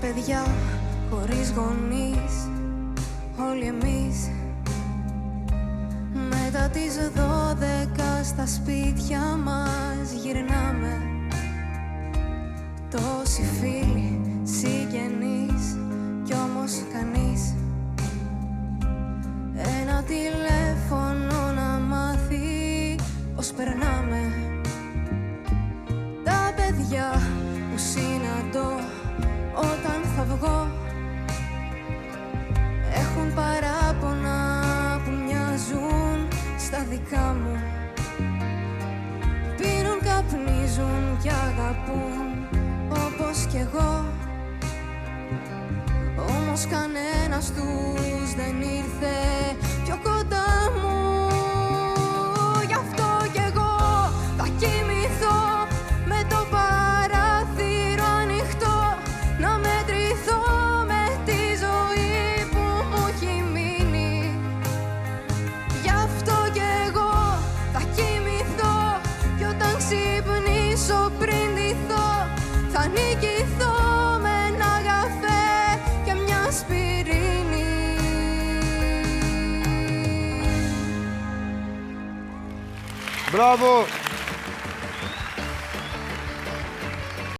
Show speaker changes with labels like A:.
A: παιδιά χωρίς γονείς, όλοι εμείς. Μετά τις 12 στα σπίτια μας γυρνάμε. Τόσοι φίλοι, συγγενείς, κι όμως κανείς. Ένα τηλέφωνο να μάθει πως περνάμε. Τα παιδιά που συναντώ όταν θα βγω έχουν παράπονα που μοιάζουν στα δικά μου. Πίνουν, καπνίζουν κι αγαπούν όπως κι εγώ. Όμως κανένας τους δεν ήρθε πιο κοντά μου. Γι' αυτό κι εγώ θα κοιμηθώ με το παράθυρο ανοιχτό, να μετρηθώ με τη ζωή που μου έχει μείνει. Γι' αυτό κι εγώ θα κοιμηθώ κι όταν ξυπνήσω πριν ντυθώ θα νικηθώ με ένα καφέ και μια σπιρίνη.
B: Μπράβο!